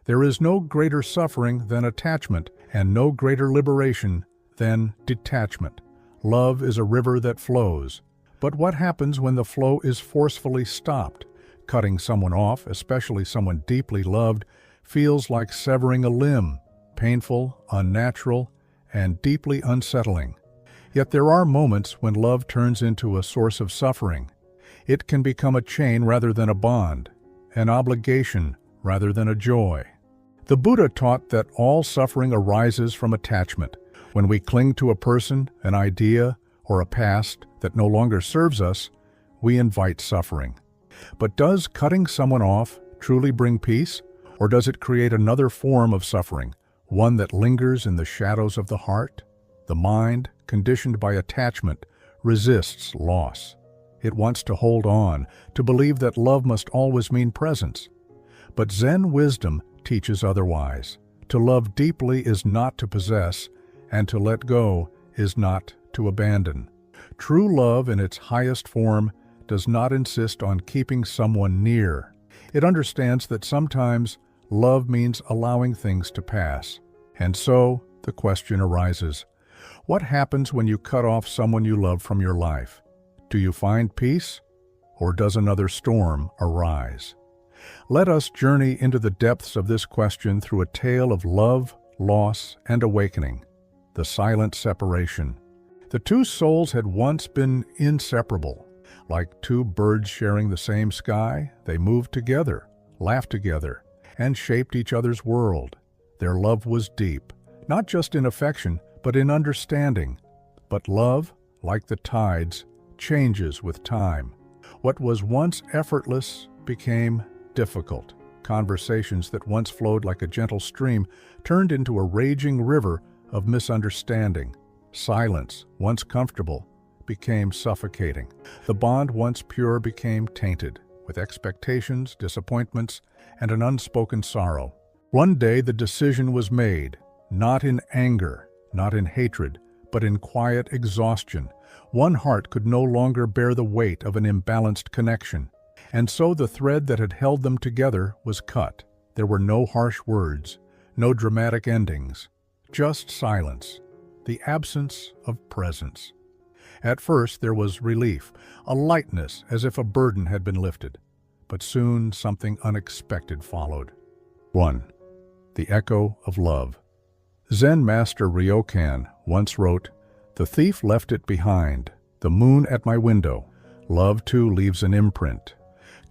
There is no greater suffering than attachment, and no greater liberation than detachment. Love is a river that flows. But what happens when the flow is forcefully stopped? Cutting someone off, especially someone deeply loved, feels like severing a limb, painful, unnatural, and deeply unsettling. Yet there are moments when love turns into a source of suffering. It can become a chain rather than a bond, an obligation rather than a joy. The Buddha taught that all suffering arises from attachment. When we cling to a person, an idea, or a past that no longer serves us, we invite suffering. But does cutting someone off truly bring peace, or does it create another form of suffering, one that lingers in the shadows of the heart? The mind, conditioned by attachment, resists loss. It wants to hold on, to believe that love must always mean presence. But Zen wisdom teaches otherwise. To love deeply is not to possess, and to let go is not to abandon. True love in its highest form does not insist on keeping someone near. It understands that sometimes love means allowing things to pass. And so, the question arises, what happens when you cut off someone you love from your life? Do you find peace, or does another storm arise? Let us journey into the depths of this question through a tale of love, loss, and awakening. The silent separation. The two souls had once been inseparable. Like two birds sharing the same sky, they moved together, laughed together, and shaped each other's world. Their love was deep, not just in affection, but in understanding. But love, like the tides, changes with time. What was once effortless became difficult. Conversations that once flowed like a gentle stream turned into a raging river of misunderstanding. Silence, once comfortable, became suffocating. The bond once pure became tainted, with expectations, disappointments, and an unspoken sorrow. One day the decision was made, not in anger, not in hatred, but in quiet exhaustion. One heart could no longer bear the weight of an imbalanced connection. And so the thread that had held them together was cut. There were no harsh words, no dramatic endings, just silence, the absence of presence. At first there was relief, a lightness as if a burden had been lifted. But soon something unexpected followed. 1. The echo of love. Zen master Ryokan once wrote, "The thief left it behind, the moon at my window. Love too leaves an imprint."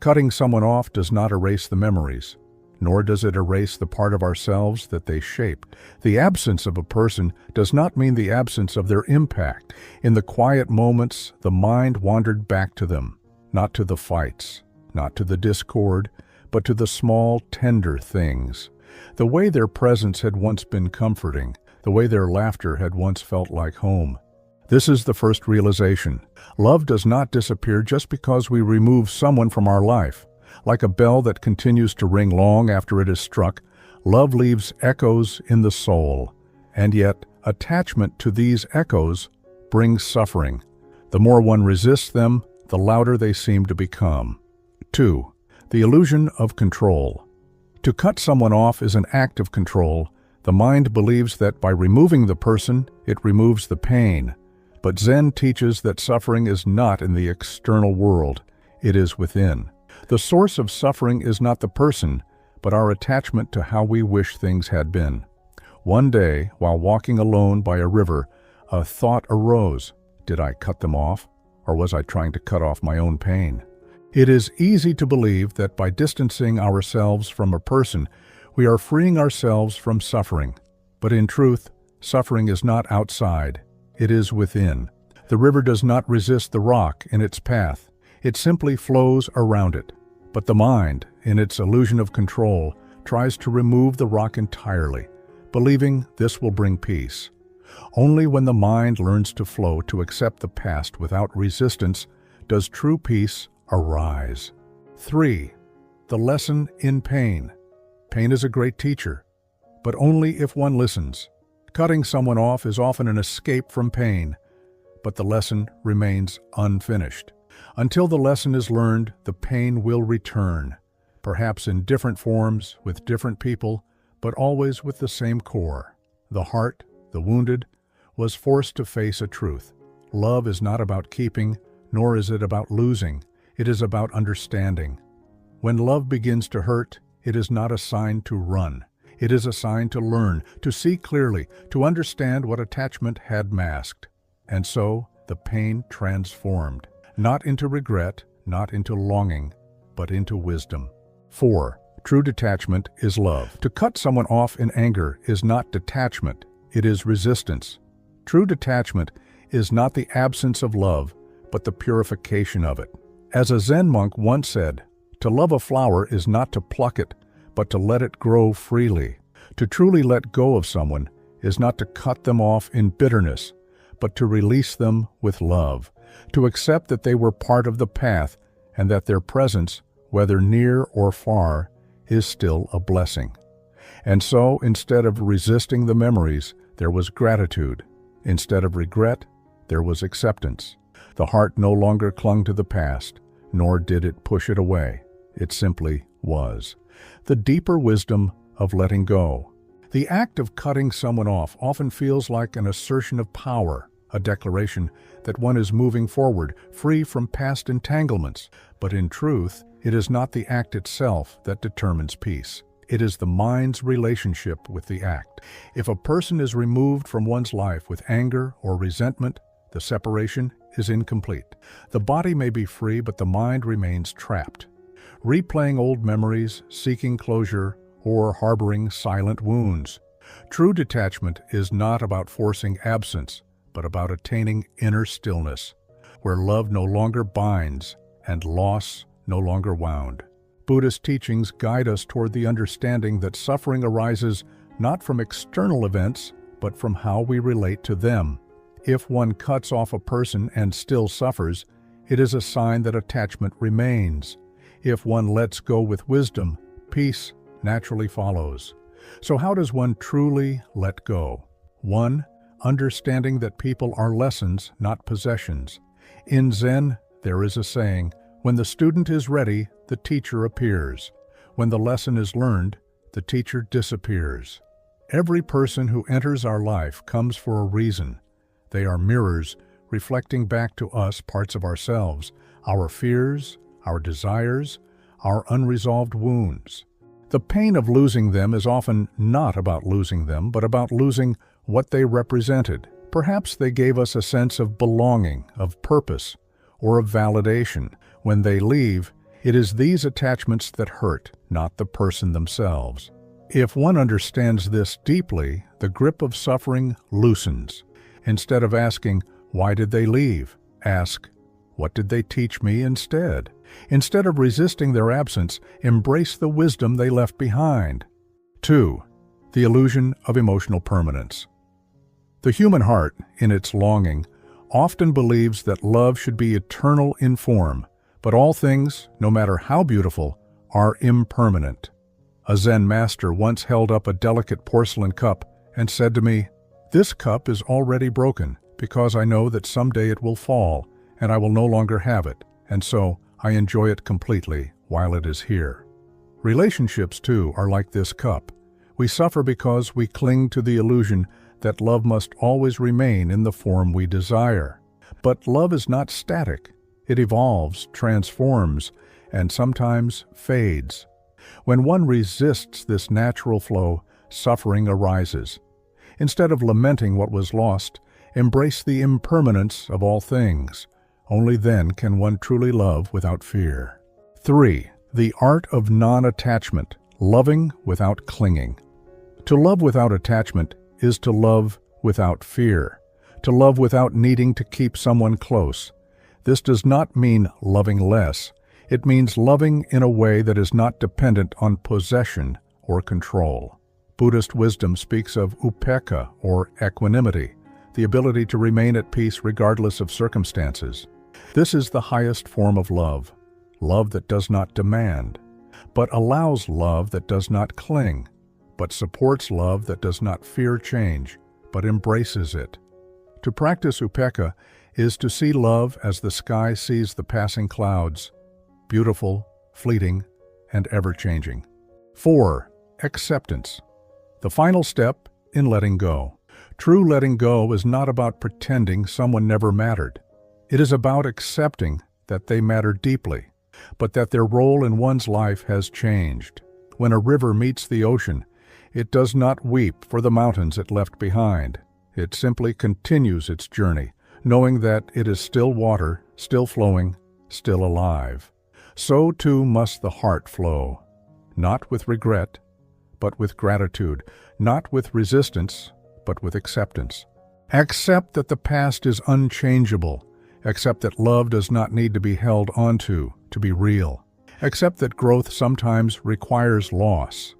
Cutting someone off does not erase the memories, nor does it erase the part of ourselves that they shaped. The absence of a person does not mean the absence of their impact. In the quiet moments, the mind wandered back to them, not to the fights, not to the discord, but to the small, tender things. The way their presence had once been comforting, the way their laughter had once felt like home. This is the first realization. Love does not disappear just because we remove someone from our life. Like a bell that continues to ring long after it is struck, love leaves echoes in the soul. And yet, attachment to these echoes brings suffering. The more one resists them, the louder they seem to become. 2. The illusion of control. To cut someone off is an act of control. The mind believes that by removing the person, it removes the pain. But Zen teaches that suffering is not in the external world, it is within. The source of suffering is not the person, but our attachment to how we wish things had been. One day, while walking alone by a river, a thought arose. Did I cut them off, or was I trying to cut off my own pain? It is easy to believe that by distancing ourselves from a person, we are freeing ourselves from suffering. But in truth, suffering is not outside. It is within. The river does not resist the rock in its path. It simply flows around it. But the mind, in its illusion of control, tries to remove the rock entirely, believing this will bring peace. Only when the mind learns to flow, to accept the past without resistance, does true peace arise. 3. The lesson in pain. Pain is a great teacher, but only if one listens. Cutting someone off is often an escape from pain, but the lesson remains unfinished. Until the lesson is learned, the pain will return. perhaps in different forms, with different people, but always with the same core. The heart, the wounded, was forced to face a truth. Love is not about keeping, nor is it about losing. It is about understanding. When love begins to hurt, it is not a sign to run. It is a sign to learn, to see clearly, to understand what attachment had masked. And so, the pain transformed, not into regret, not into longing, but into wisdom. 4. True detachment is love. To cut someone off in anger is not detachment, it is resistance. True detachment is not the absence of love, but the purification of it. As a Zen monk once said, to love a flower is not to pluck it, but to let it grow freely. To truly let go of someone is not to cut them off in bitterness, but to release them with love, to accept that they were part of the path and that their presence, whether near or far, is still a blessing. And so, instead of resisting the memories, there was gratitude. Instead of regret, there was acceptance. The heart no longer clung to the past, nor did it push it away. It simply was. The deeper wisdom of letting go. The act of cutting someone off often feels like an assertion of power, a declaration that one is moving forward, free from past entanglements. But in truth, it is not the act itself that determines peace. It is the mind's relationship with the act. If a person is removed from one's life with anger or resentment, the separation is incomplete. The body may be free, but the mind remains trapped, replaying old memories, seeking closure, or harboring silent wounds. True detachment is not about forcing absence, but about attaining inner stillness, where love no longer binds and loss no longer wound. Buddhist teachings guide us toward the understanding that suffering arises not from external events, but from how we relate to them. If one cuts off a person and still suffers, it is a sign that attachment remains. If one lets go with wisdom, peace naturally follows. So how does one truly let go? 1. Understanding that people are lessons, not possessions. In Zen, there is a saying, when the student is ready, the teacher appears. When the lesson is learned, the teacher disappears. Every person who enters our life comes for a reason. They are mirrors, reflecting back to us parts of ourselves, our fears, our desires, our unresolved wounds. The pain of losing them is often not about losing them, but about losing what they represented. Perhaps they gave us a sense of belonging, of purpose, or of validation. When they leave, it is these attachments that hurt, not the person themselves. If one understands this deeply, the grip of suffering loosens. Instead of asking, why did they leave? Ask, what did they teach me instead? Instead of resisting their absence, embrace the wisdom they left behind. 2. The illusion of emotional permanence. The human heart, in its longing, often believes that love should be eternal in form, but all things, no matter how beautiful, are impermanent. A Zen master once held up a delicate porcelain cup and said to me, "This cup is already broken, because I know that someday it will fall, and I will no longer have it, and so I enjoy it completely while it is here." Relationships, too, are like this cup. We suffer because we cling to the illusion that love must always remain in the form we desire. But love is not static. It evolves, transforms, and sometimes fades. When one resists this natural flow, suffering arises. Instead of lamenting what was lost, embrace the impermanence of all things. Only then can one truly love without fear. 3. The art of non-attachment, loving without clinging. To love without attachment is to love without fear, to love without needing to keep someone close. This does not mean loving less. It means loving in a way that is not dependent on possession or control. Buddhist wisdom speaks of upekkha, or equanimity, the ability to remain at peace regardless of circumstances. This is the highest form of love, love that does not demand, but allows love that does not cling, but supports love that does not fear change, but embraces it. To practice upekkha is to see love as the sky sees the passing clouds, beautiful, fleeting, and ever-changing. 4. Acceptance. The final step in letting go. True letting go is not about pretending someone never mattered. It is about accepting that they matter deeply, but that their role in one's life has changed. When a river meets the ocean, it does not weep for the mountains it left behind. It simply continues its journey, knowing that it is still water, still flowing, still alive. So too must the heart flow, not with regret, but with gratitude, not with resistance, but with acceptance. Accept that the past is unchangeable. Accept that love does not need to be held onto to be real. Accept that growth sometimes requires loss.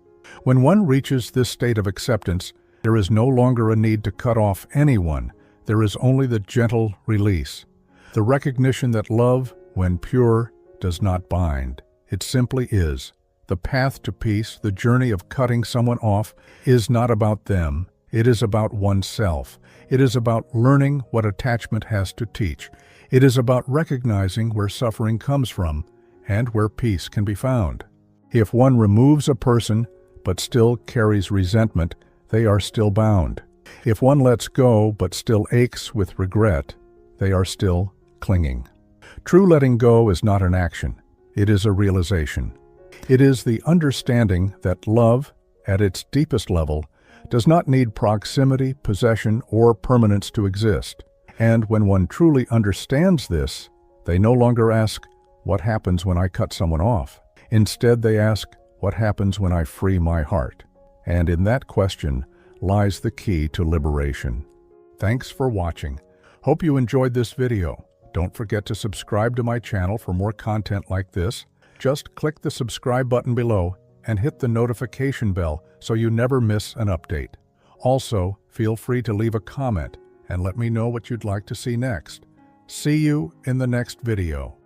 When one reaches this state of acceptance, there is no longer a need to cut off anyone. There is only the gentle release. The recognition that love, when pure, does not bind. It simply is. The path to peace, the journey of cutting someone off, is not about them. It is about oneself. It is about learning what attachment has to teach. It is about recognizing where suffering comes from and where peace can be found. If one removes a person but still carries resentment, they are still bound. If one lets go but still aches with regret, they are still clinging. True letting go is not an action. It is a realization. It is the understanding that love, at its deepest level, does not need proximity, possession, or permanence to exist. And when one truly understands this, they no longer ask, "What happens when I cut someone off?" Instead, they ask, "What happens when I free my heart?" And in that question lies the key to liberation. Thanks for watching. Hope you enjoyed this video. Don't forget to subscribe to my channel for more content like this. Just click the subscribe button below and hit the notification bell so you never miss an update. Also, feel free to leave a comment and let me know what you'd like to see next. See you in the next video.